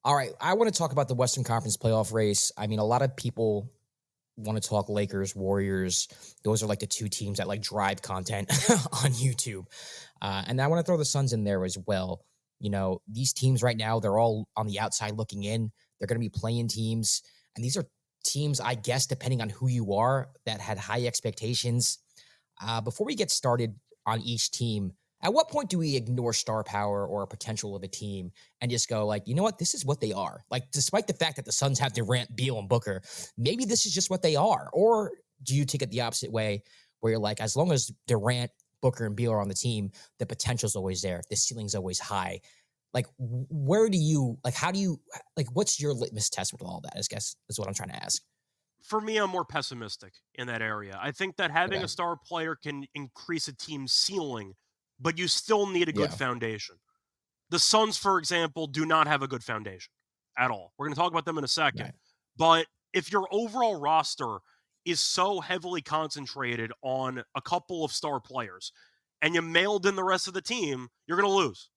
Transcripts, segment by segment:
All right, I want to talk about the Western Conference playoff race. I mean, a lot of people want to talk Lakers, Warriors. Those are like the two teams that like drive content on YouTube. And I want to throw the Suns in there as well. You know, these teams right now, they're all on the outside looking in. They're going to be playing teams. And these are teams, I guess, depending on who you are, that had high expectations. Before we get started on each team, at what point do we ignore star power or potential of a team and just go like, you know what, this is what they are? Like, despite the fact that the Suns have Durant, Beal, and Booker, maybe this is just what they are. Or do you take it the opposite way, where you're like, as long as Durant, Booker, and Beal are on the team, the potential's always there, the ceiling's always high. Like, where do you like? How do you like? What's your litmus test with all that? I guess is what I'm trying to ask. For me, I'm more pessimistic in that area. I think that having Okay. a star player can increase a team's ceiling, but you still need a good Yeah. foundation. The Suns, for example, do not have a good foundation at all. We're going to talk about them in a second. Right. But if your overall roster is so heavily concentrated on a couple of star players and you mailed in the rest of the team, you're going to lose.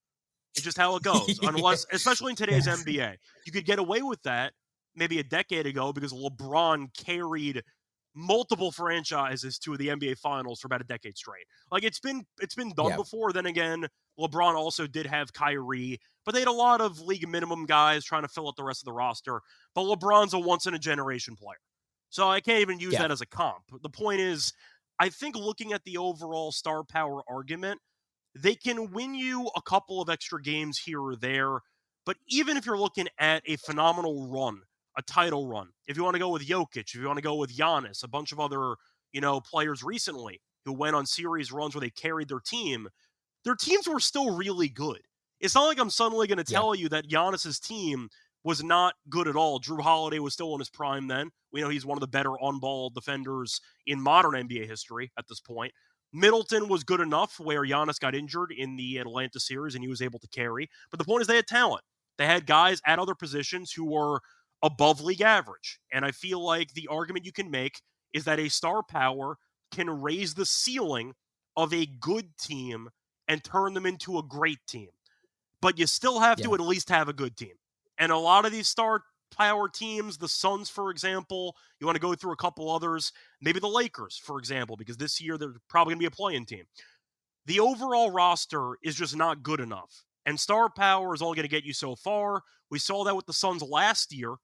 It's just how it goes. Yeah. Unless, especially in today's Yeah. NBA, you could get away with that maybe a decade ago because LeBron carried multiple franchises to the NBA Finals for about a decade straight. Like it's been done Yeah. before. Then again, LeBron also did have Kyrie, but they had a lot of league minimum guys trying to fill out the rest of the roster. But LeBron's a once in a generation player. So I can't even use Yeah. that as a comp. The point is, I think looking at the overall star power argument, they can win you a couple of extra games here or there. But even if you're looking at a phenomenal run, a title run, if you want to go with Jokic, if you want to go with Giannis, a bunch of other, players recently who went on series runs where they carried their teams were still really good. It's not like I'm suddenly going to Yeah. tell you that Giannis's team was not good at all. Drew Holiday was still in his prime then. We know he's one of the better on-ball defenders in modern NBA history at this point. Middleton was good enough where Giannis got injured in the Atlanta series and he was able to carry. But the point is they had talent. They had guys at other positions who were above league average. And I feel like the argument you can make is that a star power can raise the ceiling of a good team and turn them into a great team. But you still have Yeah. to at least have a good team. And a lot of these star power teams, the Suns, for example, you want to go through a couple others, maybe the Lakers, for example, because this year they're probably going to be a play-in team. The overall roster is just not good enough. And star power is only going to get you so far. We saw that with the Suns last year,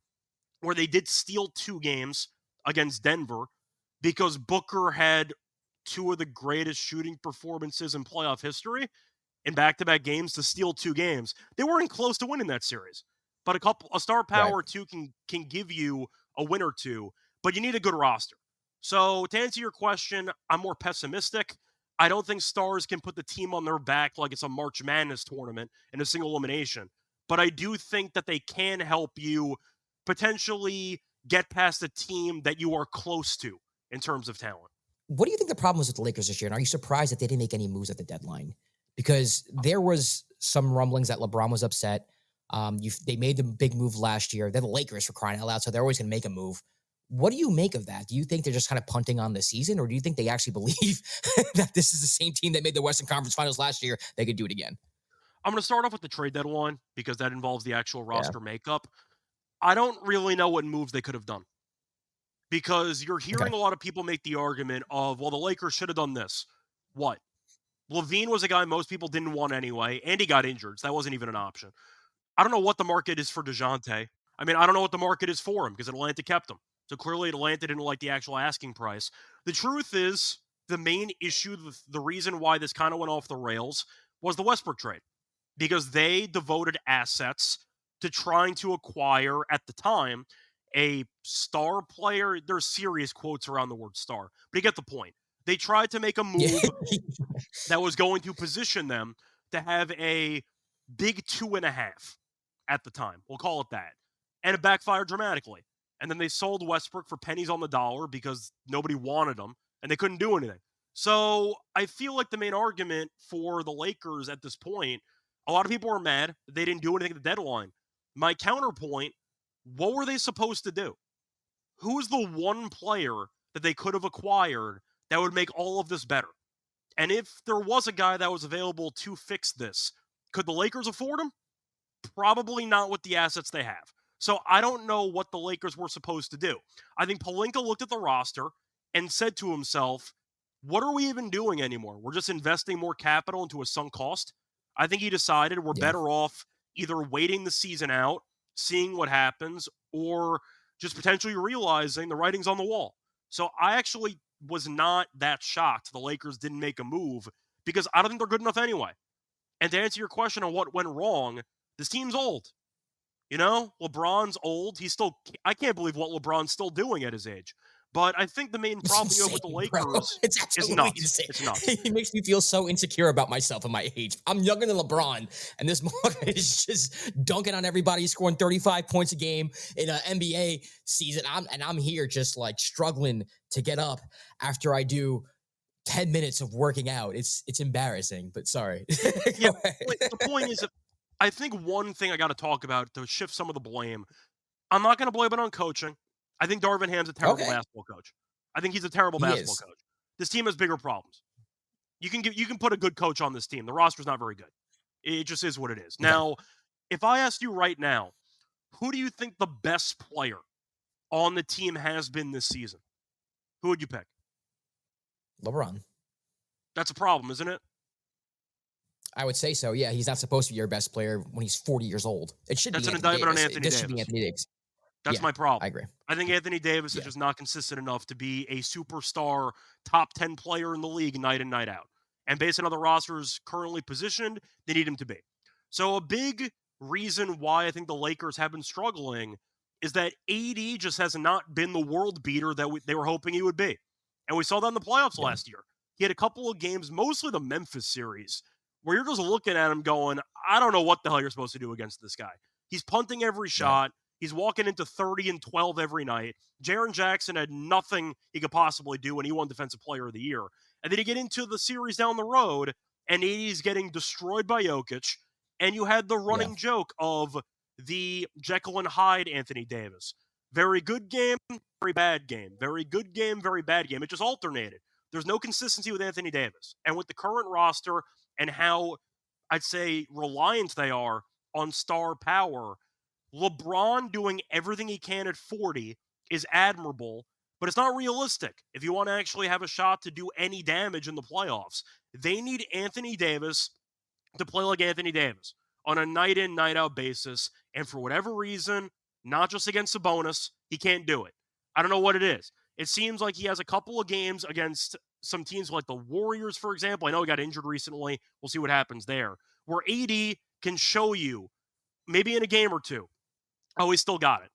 where they did steal 2 games against Denver because Booker had two of the greatest shooting performances in playoff history in back-to-back games to steal 2 games. They weren't close to winning that series. But a star Right. power or two can give you a win or two, but you need a good roster. So to answer your question, I'm more pessimistic. I don't think stars can put the team on their back like it's a March Madness tournament in a single elimination. But I do think that they can help you potentially get past a team that you are close to in terms of talent. What do you think the problem was with the Lakers this year? And are you surprised that they didn't make any moves at the deadline? Because there was some rumblings that LeBron was upset. They made the big move last year. They're the Lakers for crying out loud, so they're always going to make a move. What do you make of that? Do you think they're just kind of punting on the season, or do you think they actually believe that this is the same team that made the Western Conference Finals last year? They could do it again. I'm going to start off with the trade deadline because that involves the actual Yeah. roster makeup. I don't really know what moves they could have done because you're Okay. hearing a lot of people make the argument of, well, the Lakers should have done this. What? Levine was a guy most people didn't want anyway, and he got injured, so that wasn't even an option. I don't know what the market is for DeJounte. I mean, I don't know what the market is for him because Atlanta kept him. So clearly Atlanta didn't like the actual asking price. The truth is, the main issue, the reason why this kind of went off the rails was the Westbrook trade because they devoted assets to trying to acquire, at the time, a star player. There's serious quotes around the word star, but you get the point. They tried to make a Yeah. move that was going to position them to have a big 2.5 at the time. We'll call it that. And it backfired dramatically. And then they sold Westbrook for pennies on the dollar because nobody wanted him and they couldn't do anything. So I feel like the main argument for the Lakers at this point, a lot of people are mad that they didn't do anything at the deadline. My counterpoint, what were they supposed to do? Who's the one player that they could have acquired that would make all of this better? And if there was a guy that was available to fix this, could the Lakers afford him? Probably not with the assets they have. So I don't know what the Lakers were supposed to do. I think Pelinka looked at the roster and said to himself, what are we even doing anymore? We're just investing more capital into a sunk cost. I think he decided we're Yeah. better off either waiting the season out, seeing what happens, or just potentially realizing the writing's on the wall. So I actually was not that shocked the Lakers didn't make a move because I don't think they're good enough anyway. And to answer your question on what went wrong, this team's old. You know, LeBron's old. I can't believe what LeBron's still doing at his age. But I think the main It's problem you have with the insane, bro. Lakers It's is absolutely nuts. insane. It's nuts. It makes me feel so insecure about myself and my age. I'm younger than LeBron, and this motherfucker is just dunking on everybody, scoring 35 points a game in an NBA season. I'm here just like struggling to get up after I do 10 minutes of working out. It's embarrassing, but sorry. Yeah, Go ahead. the point is, that I think one thing I got to talk about to shift some of the blame, I'm not going to blame it on coaching. I think Darvin Ham's a terrible Okay. basketball coach. I think he's a terrible He basketball is. coach. This team has bigger problems. You can put a good coach on this team. The roster's not very good. It just is what it is. Okay. Now, if I asked you right now, who do you think the best player on the team has been this season? Who would you pick? LeBron. That's a problem, isn't it? I would say so. Yeah, he's not supposed to be your best player when he's 40 years old. It should That's be an Anthony indictment on Davis. Anthony This should be Davis. Anthony Davis. That's Yeah, my I problem. agree. I think Anthony Davis is Yeah. just not consistent enough to be a superstar top 10 player in the league night in, night out. And based on how the roster is currently positioned, they need him to be. So a big reason why I think the Lakers have been struggling is that AD just has not been the world beater that they were hoping he would be. And we saw that in the playoffs Yeah. last year. He had a couple of games, mostly the Memphis series, where you're just looking at him going, I don't know what the hell you're supposed to do against this guy. He's punting every shot. He's walking into 30 and 12 every night. Jaren Jackson had nothing he could possibly do, and he won Defensive Player of the Year. And then you get into the series down the road, and AD's getting destroyed by Jokic, and you had the running joke of the Jekyll and Hyde Anthony Davis. Very good game, very bad game. Very good game, very bad game. It just alternated. There's no consistency with Anthony Davis. And with the current roster and how I'd say reliant they are on star power, LeBron doing everything he can at 40 is admirable, but it's not realistic if you want to actually have a shot to do any damage in the playoffs. They need Anthony Davis to play like Anthony Davis on a night in, night out basis. And for whatever reason, not just against Sabonis, he can't do it. I don't know what it is. It seems like he has a couple of games against some teams like the Warriors, for example. I know he got injured recently. We'll see what happens there. Where AD can show you, maybe in a game or two, oh, he's still got it.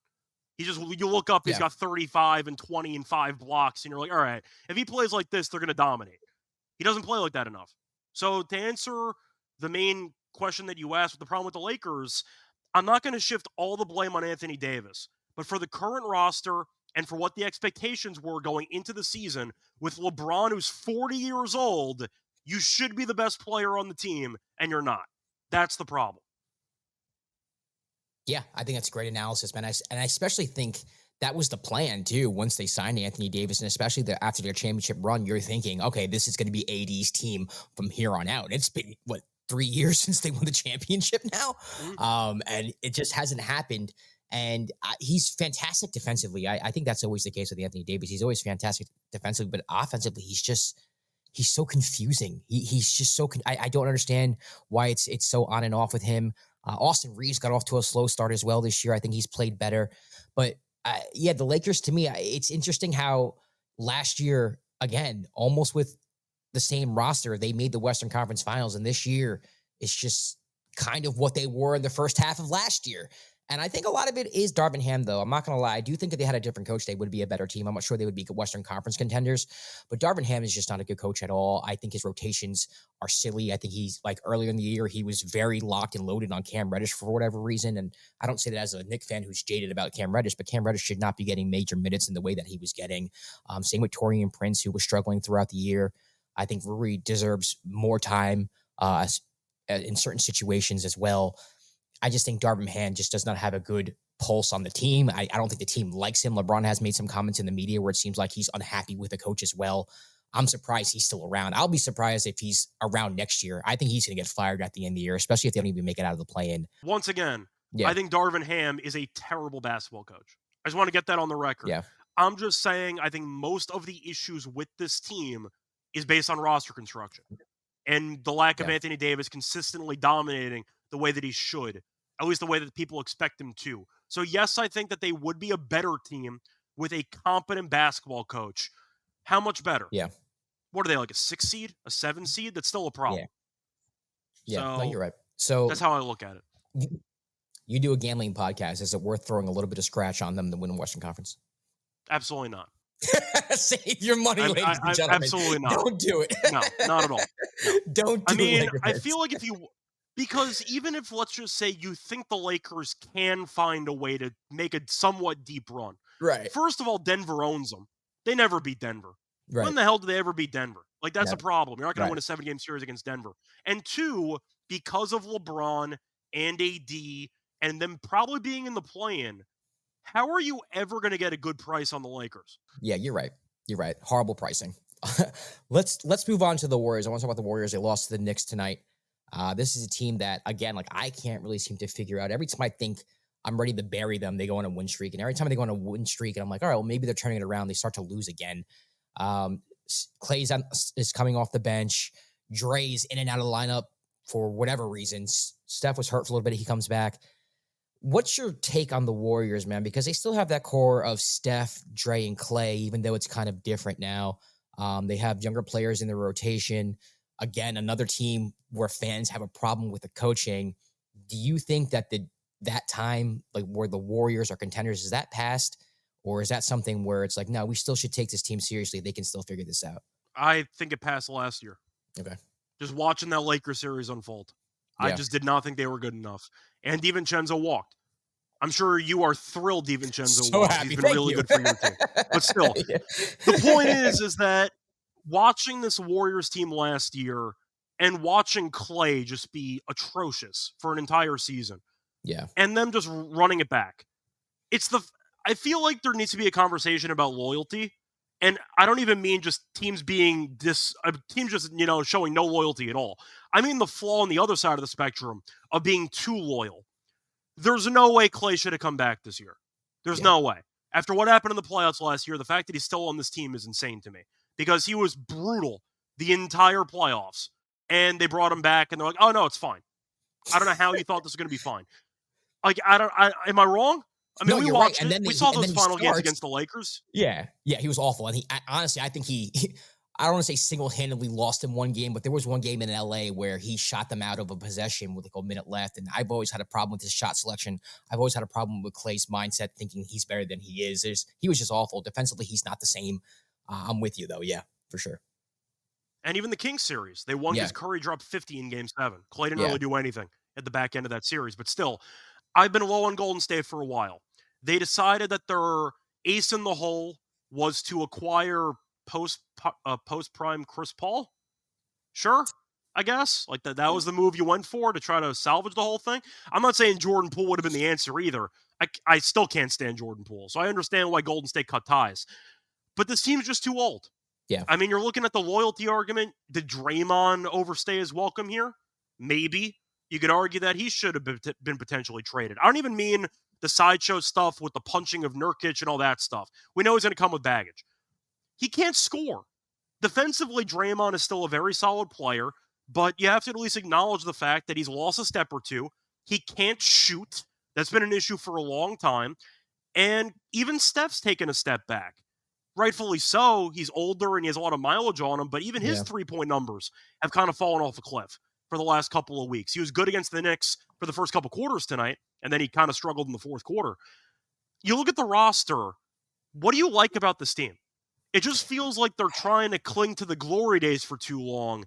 You look up, he's got 35 and 20 and 5 blocks, and you're like, all right, if he plays like this, they're going to dominate. He doesn't play like that enough. So to answer the main question that you asked with the problem with the Lakers, I'm not going to shift all the blame on Anthony Davis. But for the current roster and for what the expectations were going into the season, with LeBron, who's 40 years old, you should be the best player on the team, and you're not. That's the problem. Yeah, I think that's great analysis, man. And I especially think that was the plan, too, once they signed Anthony Davis, and especially after their championship run, you're thinking, okay, this is going to be AD's team from here on out. It's been, 3 years since they won the championship now? Mm-hmm. And it just hasn't happened. And he's fantastic defensively. I think that's always the case with Anthony Davis. He's always fantastic defensively, but offensively, he's so confusing. He's just so, I don't understand why it's so on and off with him. Austin Reeves got off to a slow start as well this year. I think he's played better. But yeah, the Lakers, to me, it's interesting how last year, again, almost with the same roster, they made the Western Conference Finals. And this year, it's just kind of what they were in the first half of last year. And I think a lot of it is Darvin Ham, though. I'm not going to lie. I do think if they had a different coach, they would be a better team. I'm not sure they would be Western Conference contenders. But Darvin Ham is just not a good coach at all. I think his rotations are silly. I think he's, like, earlier in the year, he was very locked and loaded on Cam Reddish for whatever reason. And I don't say that as a Knicks fan who's jaded about Cam Reddish, but Cam Reddish should not be getting major minutes in the way that he was getting. Same with Taurean Prince, who was struggling throughout the year. I think Rui deserves more time in certain situations as well. I just think Darvin Ham just does not have a good pulse on the team. I don't think the team likes him. LeBron has made some comments in the media where it seems like he's unhappy with the coach as well. I'm surprised he's still around. I'll be surprised if he's around next year. I think he's going to get fired at the end of the year, especially if they don't even make it out of the play-in. Once again, Yeah, I think Darvin Ham is a terrible basketball coach. I just want to get that on the record. yeah, I'm just saying I think most of the issues with this team is based on roster construction and the lack of yeah, Anthony Davis consistently dominating the way that he should, at least the way that people expect him to. So yes, I think that they would be a better team with a competent basketball coach. How much better? yeah, What are they, like a 6 seed, a 7 seed? That's still a yeah, problem. yeah. No, So you're right. So that's how I look at it. you, you do a gambling podcast. Is it worth throwing a little bit of scratch on them to win the Western Conference? Absolutely not. Save your money, ladies and gentlemen. Absolutely not. Don't do it. No, not at all. No. Don't do I mean, Laker I bets. feel like because even if, let's just say, you think the Lakers can find a way to make a somewhat deep run. Right, First of all, Denver owns them. They never beat Denver. right, When the hell did they ever beat Denver? Like, that's a never. problem. You're not going to Right. win a 7-game series against Denver. And two, because of LeBron and AD and them probably being in the play-in, how are you ever going to get a good price on the Lakers? Yeah, you're right. You're right. Horrible pricing. Let's move on to the Warriors. I want to talk about the Warriors. They lost to the Knicks tonight. This is a team that, again, like I can't really seem to figure out. Every time I think I'm ready to bury them, they go on a win streak. And every time they go on a win streak, and I'm like, all right, well, maybe they're turning it around. They start to lose again. Clay's is coming off the bench. Dre's in and out of the lineup for whatever reasons. Steph was hurt for a little bit. He comes back. What's your take on the Warriors, man? Because they still have that core of Steph, Dre, and Clay, even though it's kind of different now. They have younger players in the rotation. Again, another team where fans have a problem with the coaching. Do you think that that time, like where the Warriors are contenders, is that past? Or is that something where it's like, no, we still should take this team seriously. They can still figure this out. I think it passed last year. Okay. Just watching that Lakers series unfold. I Yeah. just did not think they were good enough. And DiVincenzo walked. I'm sure you are thrilled DiVincenzo So walked. happy. He's been Thank really you. good for your team. But still, Yeah. the point is that watching this Warriors team last year and watching Clay just be atrocious for an entire season Yeah. and them just running it back. I feel like there needs to be a conversation about loyalty. And I don't even mean just teams being teams just, showing no loyalty at all. I mean the flaw on the other side of the spectrum of being too loyal. There's no way Clay should have come back this year. There's no way. After what happened in the playoffs last year, the fact that he's still on this team is insane to me because he was brutal the entire playoffs. And they brought him back and they're like, oh no, it's fine. I don't know how you thought this was going to be fine. Like, am I wrong? I mean, No, we you're watched right. it. We saw those final games against the Lakers. Yeah. Yeah. He was awful. And honestly, I think I don't want to say single-handedly lost in one game, but there was one game in LA where he shot them out of a possession with like a minute left. And I've always had a problem with his shot selection. I've always had a problem with Clay's mindset, thinking he's better than he is. He was just awful. Defensively, he's not the same. I'm with you though. Yeah, for sure. And even the Kings series, they won because Curry dropped 50 in Game 7. Clay didn't really do anything at the back end of that series. But still, I've been low on Golden State for a while. They decided that their ace in the hole was to acquire post-prime Chris Paul. Sure, I guess. Like that was the move you went for to try to salvage the whole thing. I'm not saying Jordan Poole would have been the answer either. I still can't stand Jordan Poole. So I understand why Golden State cut ties. But this team's just too old. Yeah. I mean, you're looking at the loyalty argument. Did Draymond overstay his welcome here? Maybe. You could argue that he should have been potentially traded. I don't even mean the sideshow stuff with the punching of Nurkic and all that stuff. We know he's going to come with baggage. He can't score. Defensively, Draymond is still a very solid player, but you have to at least acknowledge the fact that he's lost a step or two. He can't shoot. That's been an issue for a long time. And even Steph's taken a step back. Rightfully so. He's older and he has a lot of mileage on him, but even his three-point numbers have kind of fallen off a cliff for the last couple of weeks. He was good against the Knicks for the first couple quarters tonight, and then he kind of struggled in the fourth quarter. You look at the roster, what do you like about this team? It just feels like they're trying to cling to the glory days for too long,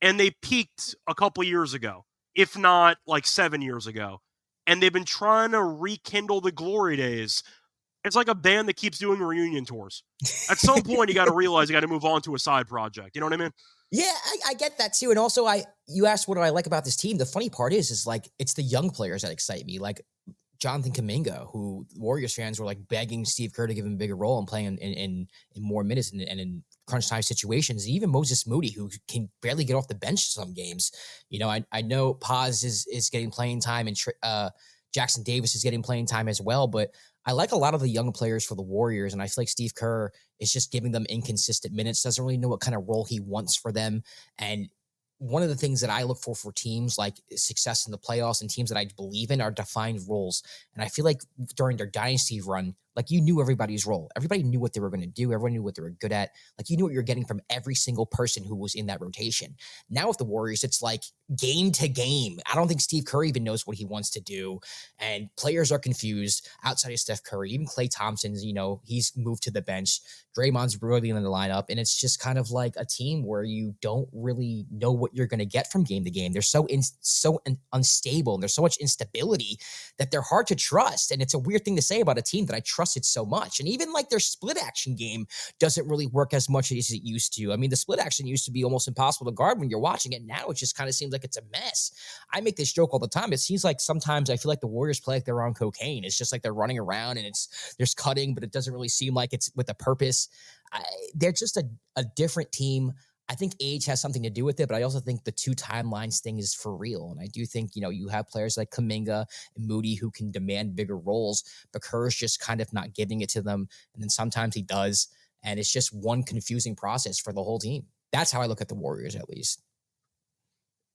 and they peaked a couple years ago, if not like 7 years ago, and they've been trying to rekindle the glory days. It's like a band that keeps doing reunion tours. At some point, you got to realize you got to move on to a side project. You know what I mean? Yeah, I get that too. And also, you asked what do I like about this team. The funny part is like it's the young players that excite me. Like Jonathan Kuminga, who Warriors fans were like begging Steve Kerr to give him a bigger role and playing in more minutes and in crunch time situations. And even Moses Moody, who can barely get off the bench some games. I know Paz is getting playing time, and Jackson Davis is getting playing time as well. But I like a lot of the young players for the Warriors, and I feel like Steve Kerr is just giving them inconsistent minutes, doesn't really know what kind of role he wants for them. And one of the things that I look for teams like success in the playoffs and teams that I believe in are defined roles. And I feel like during their dynasty run, like you knew everybody's role. Everybody knew what they were going to do. Everyone knew what they were good at. Like you knew what you're getting from every single person who was in that rotation. Now with the Warriors, it's like game to game. I don't think Steve Kerr even knows what he wants to do. And players are confused outside of Steph Curry. Even Klay Thompson's, he's moved to the bench. Draymond's really in the lineup. And it's just kind of like a team where you don't really know what you're going to get from game to game. They're so unstable, and there's so much instability that they're hard to trust. And it's a weird thing to say about a team that I trusted so much. And even like their split action game doesn't really work as much as it used to. I mean, the split action used to be almost impossible to guard when you're watching it. Now it just kind of seems like it's a mess. I make this joke all the time. It seems like sometimes I feel like the Warriors play like they're on cocaine. It's just like they're running around and there's cutting, but it doesn't really seem like it's with a purpose. They're just a different team. I think age has something to do with it, but I also think the two timelines thing is for real. And I do think, you have players like Kuminga and Moody who can demand bigger roles, but Kerr's just kind of not giving it to them. And then sometimes he does. And it's just one confusing process for the whole team. That's how I look at the Warriors, at least.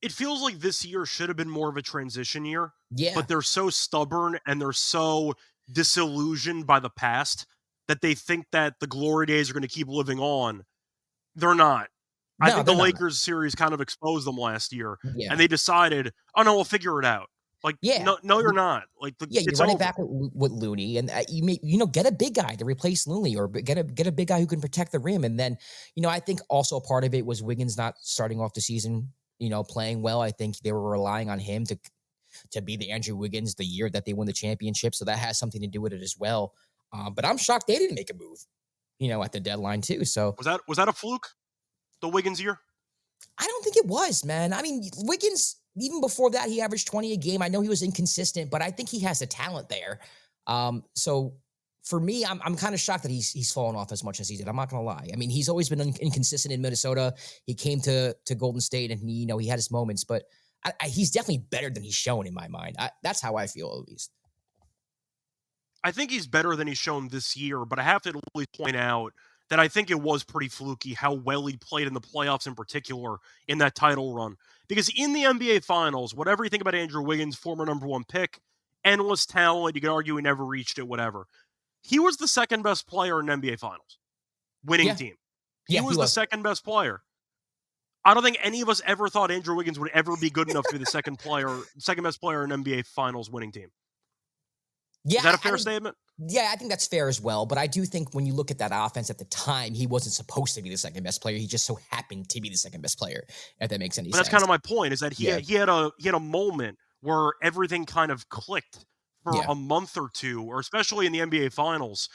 It feels like this year should have been more of a transition year, Yeah. but they're so stubborn and they're so disillusioned by the past that they think that the glory days are going to keep living on. They're not. I No, think the they're not. Lakers series kind of exposed them last year, Yeah. and they decided, "Oh no, we'll figure it out." Like, Yeah. no, you're not. Like, Yeah, you it's run it over. back with Looney, and get a big guy to replace Looney, or get a big guy who can protect the rim. And then, I think also part of it was Wiggins not starting off the season, playing well. I think they were relying on him to be the Andrew Wiggins the year that they won the championship, so that has something to do with it as well. But I'm shocked they didn't make a move, at the deadline too. So Was that a fluke? The Wiggins year? I don't think it was, man. I mean, Wiggins, even before that, he averaged 20 a game. I know he was inconsistent, but I think he has the talent there. So for me, I'm kind of shocked that he's fallen off as much as he did. I'm not gonna lie. I mean, he's always been inconsistent in Minnesota. He came to Golden State, and he had his moments, but he's definitely better than he's shown in my mind. That's how I feel, at least. I think he's better than he's shown this year, but I have to really point out that I think it was pretty fluky how well he played in the playoffs in particular in that title run. Because in the NBA Finals, whatever you think about Andrew Wiggins, former number one pick, endless talent, you could argue he never reached it, whatever. He was the second best player in NBA Finals, winning Yeah, team. He yeah, was the second best player. I don't think any of us ever thought Andrew Wiggins would ever be good enough to be the second best player in NBA Finals winning team. Yeah, Is that a fair statement? Yeah, I think that's fair as well. But I do think when you look at that offense at the time, he wasn't supposed to be the second best player. He just so happened to be the second best player, if that makes any But sense. that's kind of my point, is that Yeah. he had a moment where everything kind of clicked for Yeah. a month or two, or especially in the NBA Finals.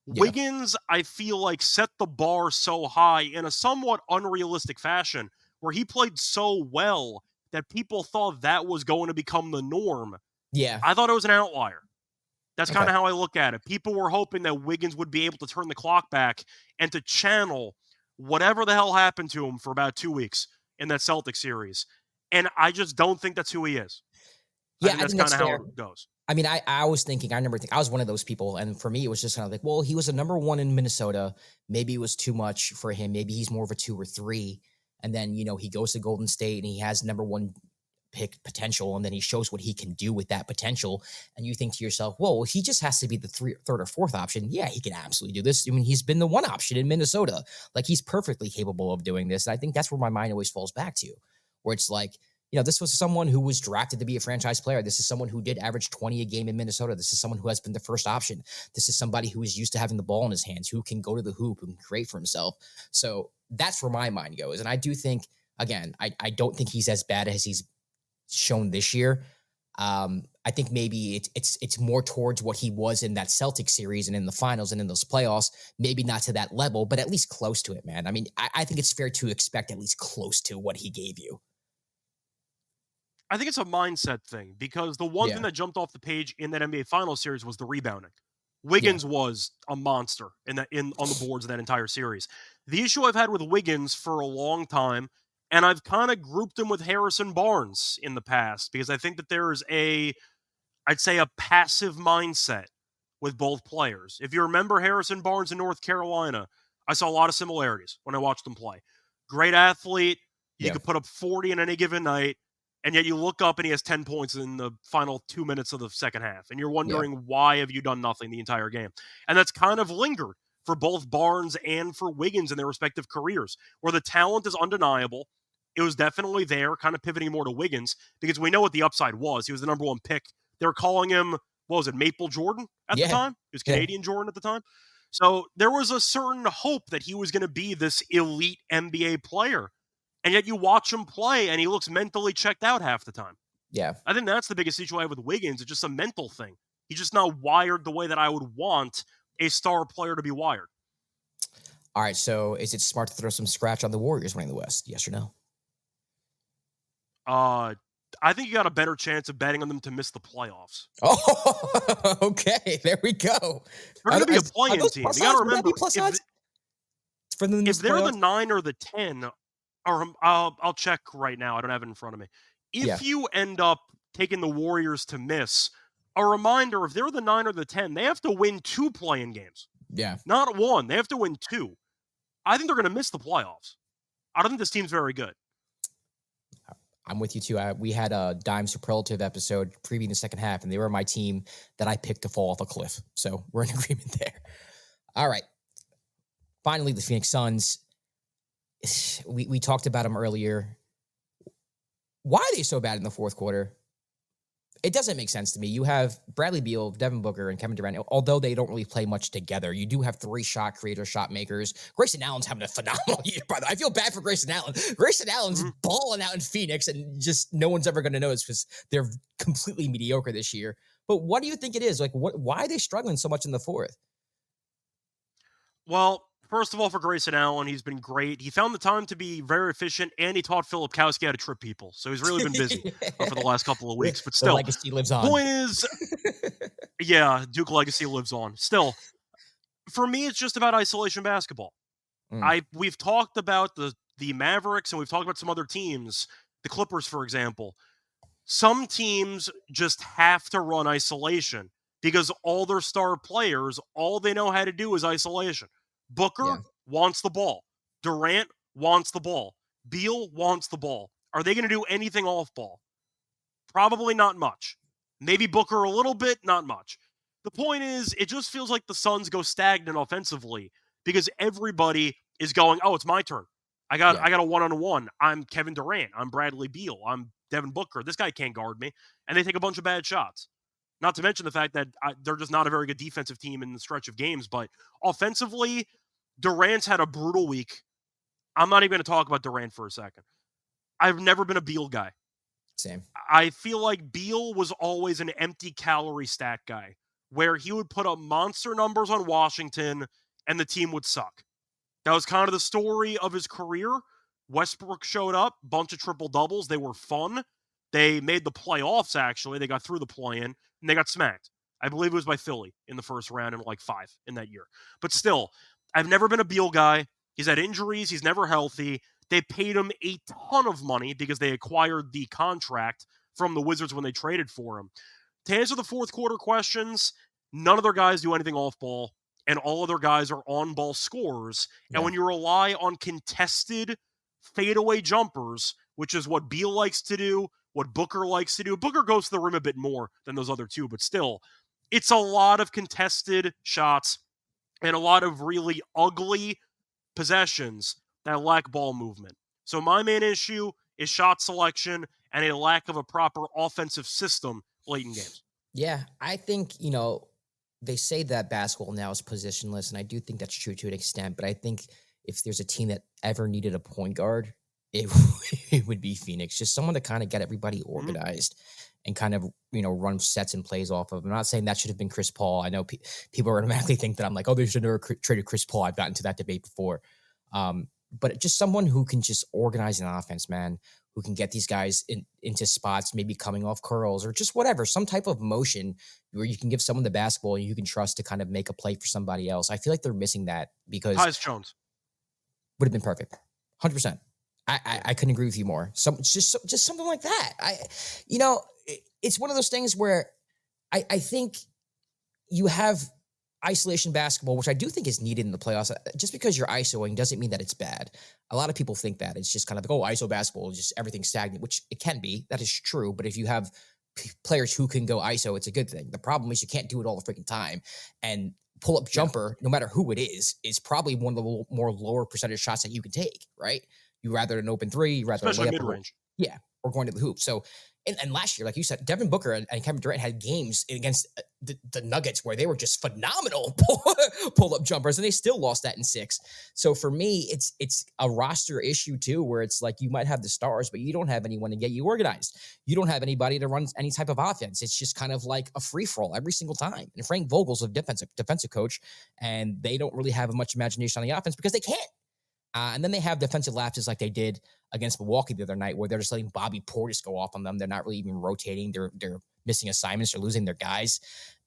Yeah. Wiggins, I feel like, set the bar so high in a somewhat unrealistic fashion, where he played so well that people thought that was going to become the norm. Yeah. I thought it was an outlier. That's kind Okay. of how I look at it. People were hoping that Wiggins would be able to turn the clock back and to channel whatever the hell happened to him for about 2 weeks in that Celtics series. And I just don't think that's who he is. Yeah, I think that's kind of how it goes. I mean, I was thinking, I was one of those people. And for me, it was just kind of like, well, he was a number one in Minnesota. Maybe it was too much for him. Maybe he's more of a 2 or 3. And then, he goes to Golden State and he has number one pick potential, and then he shows what he can do with that potential. And you think to yourself, well, he just has to be the third or fourth option. Yeah, he can absolutely do this. I mean, he's been the one option in Minnesota. Like, he's perfectly capable of doing this. And I think that's where my mind always falls back to, where it's like, this was someone who was drafted to be a franchise player. This is someone who did average 20 a game in Minnesota. This is someone who has been the first option. This is somebody who is used to having the ball in his hands, who can go to the hoop and create for himself. So that's where my mind goes. And I do think, again, I don't think he's as bad as he's shown this year. I think maybe it's more towards what he was in that Celtics series and in the finals and in those playoffs. Maybe not to that level, but at least close to it, man. I mean, I think it's fair to expect at least close to what he gave you. I think it's a mindset thing because the one thing Yeah. that jumped off the page in that NBA Finals series was the rebounding. Yeah. Wiggins was a monster in on the boards in that entire series. The issue I've had with Wiggins for a long time, and I've kind of grouped him with Harrison Barnes in the past because I think that there is I'd say a passive mindset with both players. If you remember Harrison Barnes in North Carolina, I saw a lot of similarities when I watched him play. Great athlete, he Yeah. could put up 40 in any given night, and yet you look up and he has 10 points in the final 2 minutes of the second half, and you're Yeah. wondering why have you done nothing the entire game? And that's kind of lingered for both Barnes and for Wiggins in their respective careers, where the talent is undeniable. It was definitely there, kind of pivoting more to Wiggins because we know what the upside was. He was the number one pick. They were calling him, what was it, Maple Jordan at the Yeah. time? He was Yeah. Canadian Jordan at the time. So there was a certain hope that he was going to be this elite NBA player. And yet you watch him play and he looks mentally checked out half the time. Yeah. I think that's the biggest issue I have with Wiggins. It's just a mental thing. He's just not wired the way that I would want a star player to be wired. All right. So is it smart to throw some scratch on the Warriors winning the West? Yes or no? I think you got a better chance of betting on them to miss the playoffs. Oh, okay. There we go. They're going to be a Are play-in those team. plus You got to odds? Would that remember, be plus odds for them to if miss the they're the playoffs? 9 or the 10, or I'll check right now. I don't have it in front of me. Yeah. If you end up taking the Warriors to miss, a reminder, if they're the 9 or the 10, they have to win 2 play-in games. Yeah. Not 1. They have to win 2. I think they're going to miss the playoffs. I don't think this team's very good. I'm with you too. We had a Dime Superlative episode previewing the second half, and they were my team that I picked to fall off a cliff. So we're in agreement there. All right. Finally, the Phoenix Suns. We talked about them earlier. Why are they so bad in the fourth quarter? It doesn't make sense to me. You have Bradley Beal, Devin Booker, and Kevin Durant. Although they don't really play much together, you do have 3 shot creators, shot makers. Grayson Allen's having a phenomenal year, by the way. I feel bad for Grayson Allen. Grayson Allen's balling out in Phoenix, and just no one's ever going to notice because they're completely mediocre this year. But what do you think it is? Like, why are they struggling so much in the fourth? Well, first of all, for Grayson Allen, he's been great. He found the time to be very efficient, and he taught Filipkowski how to trip people. So he's really been busy for the last couple of weeks. But The still, legacy lives on. point is, yeah, Duke legacy lives on. Still, for me, it's just about isolation basketball. We've talked about the Mavericks, and we've talked about some other teams, the Clippers, for example. Some teams just have to run isolation because all their star players, all they know how to do is isolation. Booker wants the ball. Durant wants the ball. Beal wants the ball. Are they going to do anything off ball? Probably not much. Maybe Booker a little bit, not much. The point is, it just feels like the Suns go stagnant offensively because everybody is going, oh, it's my turn. I got a one-on-one. I'm Kevin Durant. I'm Bradley Beal. I'm Devin Booker. This guy can't guard me. And they take a bunch of bad shots. Not to mention the fact that they're just not a very good defensive team in the stretch of games. But offensively, Durant's had a brutal week. I'm not even going to talk about Durant for a second. I've never been a Beal guy. Same. I feel like Beal was always an empty calorie stat guy, where he would put up monster numbers on Washington and the team would suck. That was kind of the story of his career. Westbrook showed up, bunch of triple doubles. They were fun. They made the playoffs, actually. They got through the play-in, and they got smacked. I believe it was by Philly in the first round in like 5 in that year. But still, I've never been a Beal guy. He's had injuries. He's never healthy. They paid him a ton of money because they acquired the contract from the Wizards when they traded for him. To answer the fourth quarter questions, none of their guys do anything off ball, and all of their guys are on-ball scorers. Yeah. And when you rely on contested fadeaway jumpers, which is what Beal likes to do, what Booker likes to do. Booker goes to the rim a bit more than those other two, but still, it's a lot of contested shots and a lot of really ugly possessions that lack ball movement. So my main issue is shot selection and a lack of a proper offensive system late in games. Yeah, I think, they say that basketball now is positionless, and I do think that's true to an extent, but I think if there's a team that ever needed a point guard, it would be Phoenix. Just someone to kind of get everybody organized and kind of, run sets and plays off of. I'm not saying that should have been Chris Paul. I know people automatically think that I'm like, oh, they should have never traded Chris Paul. I've gotten to that debate before. But just someone who can just organize an offense, man, who can get these guys into spots, maybe coming off curls or just whatever, some type of motion where you can give someone the basketball and you can trust to kind of make a play for somebody else. I feel like they're missing that because Tyus Jones. would have been perfect. 100%. Yeah. I couldn't agree with you more. Just something like that. It's one of those things where I think you have isolation basketball, which I do think is needed in the playoffs. Just because you're isoing doesn't mean that it's bad. A lot of people think that it's just kind of like, oh, iso basketball is just everything stagnant, which it can be. That is true. But if you have players who can go iso, it's a good thing. The problem is you can't do it all the freaking time. And pull up jumper, no matter who it is probably one of the more lower percentage shots that you can take, right? You rather an open three, you rather Especially a layup mid-range. Yeah, or going to the hoop. So, and last year, like you said, Devin Booker and Kevin Durant had games against the Nuggets where they were just phenomenal pull-up jumpers, and they still lost that in 6. So for me, it's a roster issue too, where it's like you might have the stars, but you don't have anyone to get you organized. You don't have anybody to run any type of offense. It's just kind of like a free-for-all every single time. And Frank Vogel's a defensive coach, and they don't really have much imagination on the offense because they can't. And then they have defensive lapses like they did against Milwaukee the other night, where they're just letting Bobby Portis go off on them. They're not really even rotating. They're missing assignments. They're losing their guys.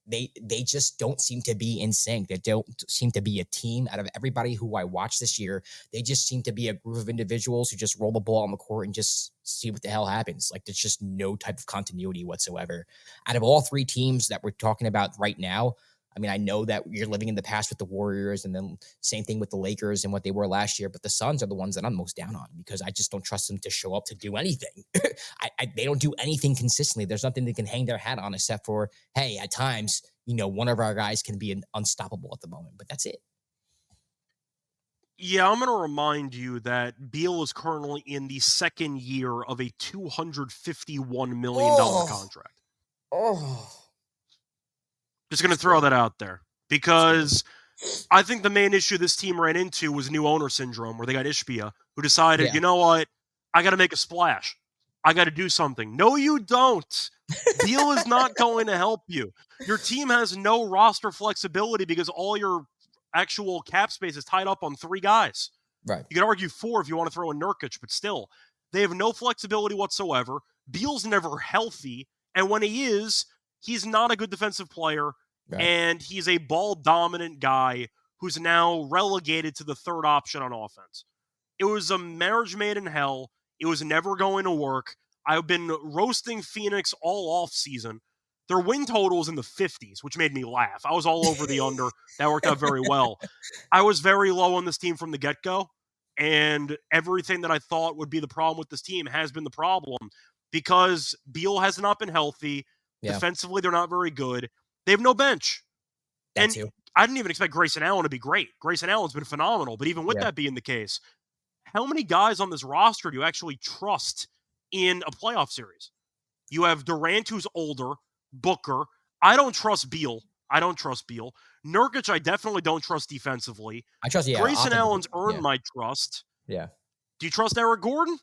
They just don't seem to be in sync. They don't seem to be a team. Out of everybody who I watched this year, they just seem to be a group of individuals who just roll the ball on the court and just see what the hell happens. Like there's just no type of continuity whatsoever. Out of all 3 teams that we're talking about right now, I mean, I know that you're living in the past with the Warriors, and then same thing with the Lakers and what they were last year. But the Suns are the ones that I'm most down on because I just don't trust them to show up to do anything. They don't do anything consistently. There's nothing they can hang their hat on except for, hey, at times, one of our guys can be unstoppable at the moment, but that's it. Yeah, I'm going to remind you that Beal is currently in the second year of a $251 million contract. Oh. Just going to throw that out there because I think the main issue this team ran into was new owner syndrome, where they got Ishbia, who decided, you know what, I got to make a splash. I got to do something. No, you don't. Beal is not going to help you. Your team has no roster flexibility because all your actual cap space is tied up on 3 guys. Right. You can argue 4 if you want to throw in Nurkic, but still, they have no flexibility whatsoever. Beal's never healthy, and when he is, he's not a good defensive player, and he's a ball-dominant guy who's now relegated to the 3rd option on offense. It was a marriage made in hell. It was never going to work. I've been roasting Phoenix all off-season. Their win total is in the 50s, which made me laugh. I was all over the under. That worked out very well. I was very low on this team from the get-go, and everything that I thought would be the problem with this team has been the problem because Beal has not been healthy. Yeah. Defensively, they're not very good. They have no bench. I didn't even expect Grayson Allen to be great. Grayson Allen's been phenomenal, but even with that being the case, how many guys on this roster do you actually trust in a playoff series? You have Durant, who's older, Booker. I don't trust Beal. Nurkic, I definitely don't trust defensively. I trust, Grayson Allen's earned my trust. Yeah. Do you trust Eric Gordon?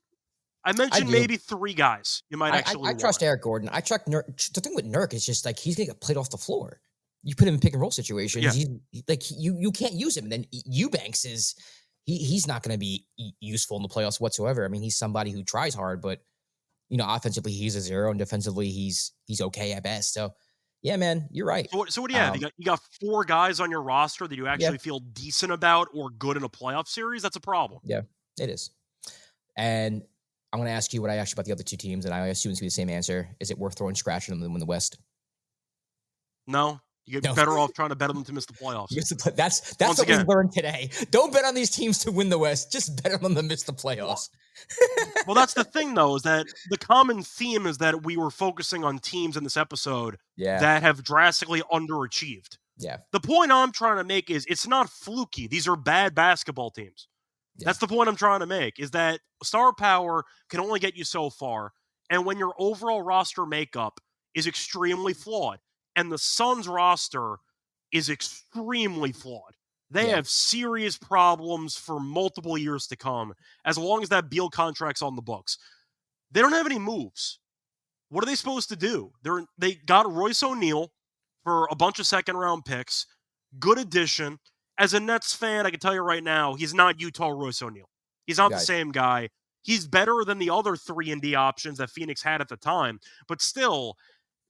I mentioned maybe 3 guys you might actually I trust Eric Gordon. I trust Nurk. The thing with Nurk is just like he's going to get played off the floor. You put him in pick and roll situations. Yeah. You can't use him. And then Eubanks is he's not going to be useful in the playoffs whatsoever. I mean, he's somebody who tries hard, but offensively he's a 0, and defensively he's okay at best. So yeah, man, you're right. So what do you have? You got 4 guys on your roster that you actually feel decent about or good in a playoff series? That's a problem. Yeah, it is. And I'm going to ask you what I asked you about the other 2 teams, and I assume it's going to be the same answer. Is it worth throwing scratch on them to win the West? No. You get better off trying to bet on them to miss the playoffs. That's what we learned today. Don't bet on these teams to win the West. Just bet on them to miss the playoffs. Well, that's the thing, though, is that the common theme is that we were focusing on teams in this episode that have drastically underachieved. Yeah. The point I'm trying to make is it's not fluky. These are bad basketball teams. Yeah. That's the point I'm trying to make, is that star power can only get you so far. And when your overall roster makeup is extremely flawed, and the Suns roster is extremely flawed. They have serious problems for multiple years to come, as long as that Beal contract's on the books. They don't have any moves. What are they supposed to do? They got Royce O'Neal for a bunch of second-round picks. Good addition. As a Nets fan, I can tell you right now, he's not Utah Royce O'Neal. He's not the same guy. He's better than the other 3-and-D options that Phoenix had at the time, but still,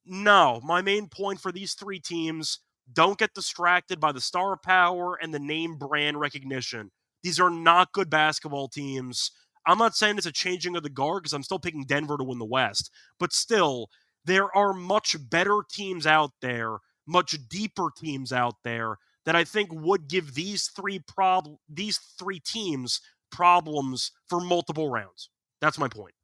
no. My main point for these 3 teams, don't get distracted by the star power and the name brand recognition. These are not good basketball teams. I'm not saying it's a changing of the guard because I'm still picking Denver to win the West, but still, there are much better teams out there, much deeper teams out there that I think would give these three teams problems for multiple rounds. That's my point.